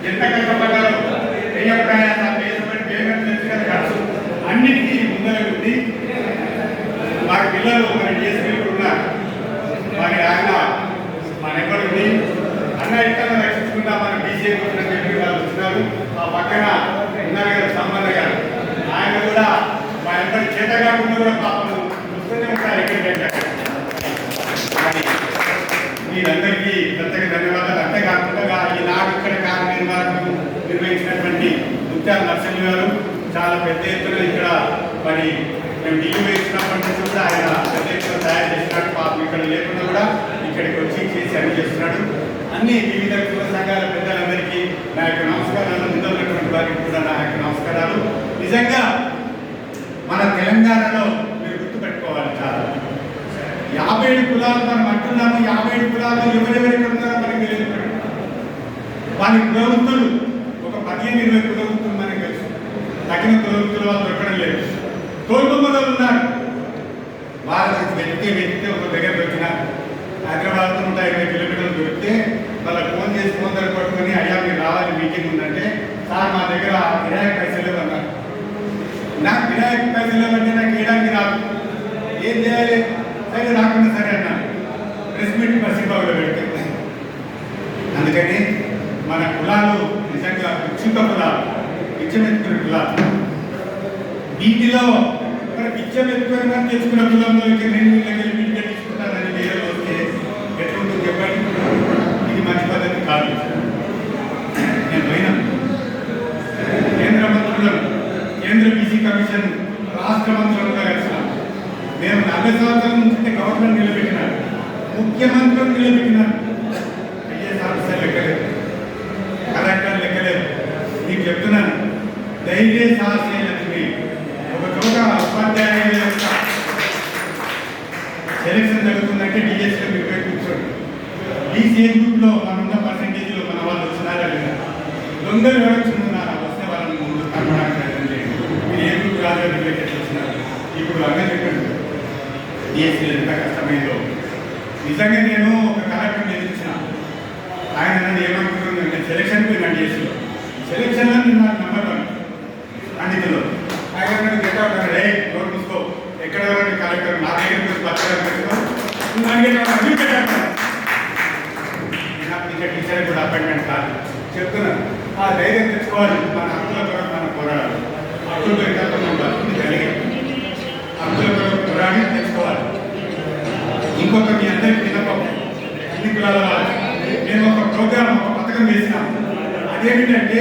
ఎంత కష్టపడ్డారో వ్యయ ప్రయాస పేమెంట్ తెచ్చుకునే ఖర్చు అన్నిటికీ ముందర ఉంది. వారి పిల్లలు మరి డిఎస్పీ ఉన్నారు, మరి ఆయన మన ఎక్కడుంది అన్న ఇక్కడ రక్షించుకుంటా మన బీసీ చెప్పి వాళ్ళు వచ్చినారు. ఆ పక్కన ఉన్నారు గారు సంబంధ గారు, ఆయన కూడా మా ఎంపటి చేత కాకుండా కూడా పాపం వస్తూనే ఉంటారు ఎక్కడికంటే. మీరందరికీ ప్రత్యేక ధన్యవాదాలు. అంతేకాకుండా ఈనాడు ఇక్కడ కార్యనిర్వాహకం నిర్వహించినటువంటి ముత్యాల నరసింహ గారు చాలా పెద్ద ఎత్తున ఇక్కడ మరి మేము ఢిల్లీ వేసినప్పటి నుంచి కూడా ఆయన పెద్ద ఎత్తున తయారు చేసినట్టు పాపం ఇక్కడ లేకుండా కూడా ఇక్కడికి వచ్చి చేసి అన్ని చేస్తున్నాడు. అన్ని వివిధ కుల సంఘాల పెద్దలందరికీ నా యొక్క నమస్కారాలు, ముందున్నటువంటి వారికి కూడా నా యొక్క నమస్కారాలు. నిజంగా మన తెలంగాణలో మీరు గుర్తుపెట్టుకోవాలి, చాలా 57 కులాలు మనం అంటున్నాము. 57 కులాలు ఎవరెవరికి ఉన్నారో మనకి తెలియదు. వారి కులవృత్తులు ఒక 15-20 కులవృత్తులు మనకి తెలుసు. తగిన కులవృత్తులు వాళ్ళు దొరకడం లేదు. తోలుబొమ్మలు ఉన్నారు, వాళ్ళ వెతికితే ఒక దగ్గర దొరికిన హైదరాబాద్ 120 కిలోమీటర్లు దొరికితే వాళ్ళకి ఫోన్ చేసి ఫోన్ దగ్గర పట్టుకొని అయ్యా మీరు రావాలి మీటింగ్ ఉందంటే, సార్ మా దగ్గర కిరాయి పైసలు అన్నారు. నాకు కిరాయి పైసలు అంటే నాకు వేయడానికి రాదు, ఏం చేయాలి? సరే రాకుండా సరే అన్నాను. ప్రెస్ మీట్ పసిబాబులో పెడితే అందుకని మన కులాలు నిజంగా విక్షిత కులాలు, పిచ్చమెత్తుకునే కులాలు. వీటిలో మరి పిచ్చమెత్తుకొని మనం తెచ్చుకున్న కులంలో నేను వీళ్ళకి వీటికి తీసుకుంటానని వేరే వస్తే ఎట్లుంటుంది చెప్పండి? ఇది మంచి పద్ధతి కాదు. నేను పోయినా కేంద్ర మంత్రులను, కేంద్ర బీసీ కమిషన్ రాష్ట్ర మంత్రులుగా కలిసినాం. మేము 40 సంవత్సరాల నుంచి గవర్నమెంట్ నిలబెట్టినారు, ముఖ్యమంత్రులు నిలబెట్టినారు. ఐఏఎస్ ఆఫీసర్ లెక్కలేదు, కలెక్టర్ లెక్కలేదు. మీకు చెప్తున్నాను, ధైర్య సాహసేలక్ష్మి ఒక చోట ఉపాధ్యాయుల యొక్క సెలక్షన్ జరుగుతుందంటే డిఎస్లో మీరు పోయి కూర్చోండి. బీసీ గ్రూప్లో మనన్న పర్సెంటేజ్లో మన వాళ్ళు వచ్చినారా లేదా, దొంగలు ఎవరొచ్చున్నారా, వస్తే వాళ్ళని ముందు కనపడానికి ప్రయత్నం చేయండి. మీరు ఏ గ్రూప్ రాజకీయ ఎట్లా వచ్చినారు ఇప్పుడు అన్నీ చెప్పండి. డిఎస్సీలో ఎంత కష్టమైందో నిజంగా. నేను ఒక కలెక్టర్ని ఎదిరించిన, ఆయన నన్ను ఏమనుకుంటున్నాను, నేను సెలక్షన్ పోయినా డిఎస్సీలో సెలక్షన్లో నేను నాకు నమ్మకం అందులో ఆయన నన్ను గెట్టవుతాను. రే నోట్ చూసుకో, ఎక్కడ కలెక్టర్ నా దగ్గర బతకడం నాకు టీచర్ కూడా అపాయింట్మెంట్ కాదు చెప్తున్నాను. ఆ ధైర్యం తెచ్చుకోవాలి. మన హక్కుల కొరకు మనం పోరాడాలి. హక్కుల కొరకు జరిగే హక్కుల కొరకు పోరాడి తెచ్చుకోవాలి. ఇంకొక మీ అందరికీ విన్నపం, అన్ని కులాల వాళ్ళు మేము ఒక ప్రోగ్రామ్, ఒక పథకం వేసినాం. అదేమిటంటే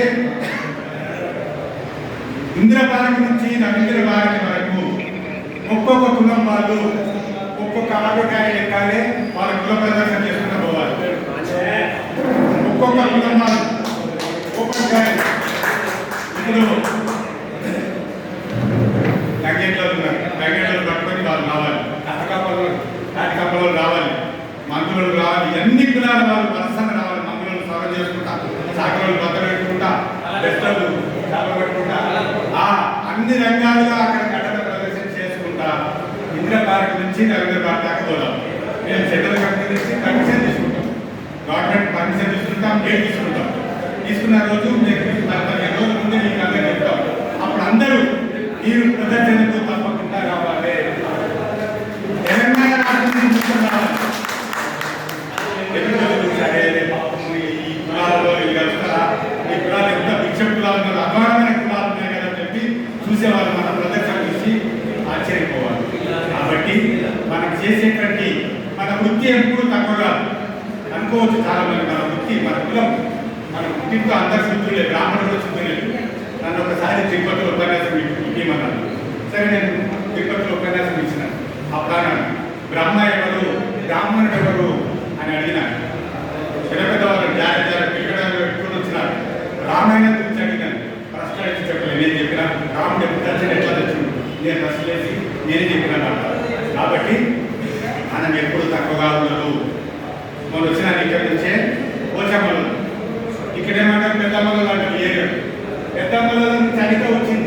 ఇంద్రపాలక నుంచి రవీంద్ర భారతి వరకు ఒక్కొక్క కులం వాళ్ళు ఒక్కొక్క ఆటోకాయ ఎక్కాలి, వాళ్ళ కుల ప్రదర్శన చేసుకుంటూ పోవాలి. ఒక్కొక్క కులం వాళ్ళు ఒక్కొక్క ఇప్పుడు గంగెట్లో ఉన్నారు, గంగెట్లో పట్టుకొని వాళ్ళు రావాలి, కాటికప్పలు రావాలి, మందులు రావాలి. అన్ని కులాల వాళ్ళు వరుసగా రావాలి. మందులను సర్వ చేసుకుంటా, సాగరాలు బద్ద పెట్టుకుంటా, బెస్టలు చేపలు పెట్టుకుంటా, అన్ని రంగాలుగా అక్కడ కట్టడ ప్రదర్శన చేసుకుంటా ఇంద్రపార్క్ నుంచి రవీంద్ర పార్క్ దాకా పోదాం. మేము సెంట్రల్ గవర్నమెంట్ నుంచి పర్మిషన్ తీసుకుంటాం, గవర్నమెంట్ పర్మిషన్ తీసుకుంటాం, డేట్ తీసుకుంటాం. తీసుకున్న రోజు మేము 45 రోజుల ముందు మీకు అందరూ చెప్తాం. అప్పుడు అందరూ మీరు ప్రదర్శనకు తప్పకుండా రావాలి. తెలంగాణ రాష్ట్రం నుంచి రావాలి. సరే ఈ కులాలలో కలుస్తారా, ఈ కులాలు ఎంత భిక్ష కులాలు ఉన్నారు, అపారమైన కులాలు ఉన్నాయి కదా చెప్పి చూసేవాళ్ళు మన ప్రదర్శన చూసి ఆశ్చర్యపోవాలి. కాబట్టి మనం చేసేటువంటి మన వృత్తి ఎప్పుడు తక్కువగా అనుకోవచ్చు. చాలా మంది మన వృత్తి, మన కులం, మన వృత్తితో అందరు శుద్ధులే, బ్రాహ్మణులు శుద్ధులే. నన్ను ఒకసారి తిరుపతిలో ఉపన్యాసం ఇవ్వమన్నాను. సరే నేను తిరుపతిలో ఉపన్యాసం ఇచ్చిన. అప్పుడు బ్రహ్మ ఎవరు, బ్రాహ్మణుడు ఎవరు అని అడిగినాను. పెద్దవాళ్ళు జాగ్రత్త పిల్లలు పెట్టుకుని వచ్చినారు. రామాయణం గురించి అడిగినాను, ప్రశ్న అడిగి చెప్పలేదు. నేను చెప్పిన రాముడు ఎప్పుడు తెచ్చిన ఎట్లా తెచ్చుడు, నేను ప్రశ్న వేసి నేనే చెప్పినాను. కాబట్టి మనం ఎప్పుడు తక్కువగా ఉండదు. మనం వచ్చిన ఇక్కడి నుంచే పోచమ్మలు, ఇక్కడేమంటారు పెద్దమ్మలు అంటే ఏరియా, పెద్దమ్మలు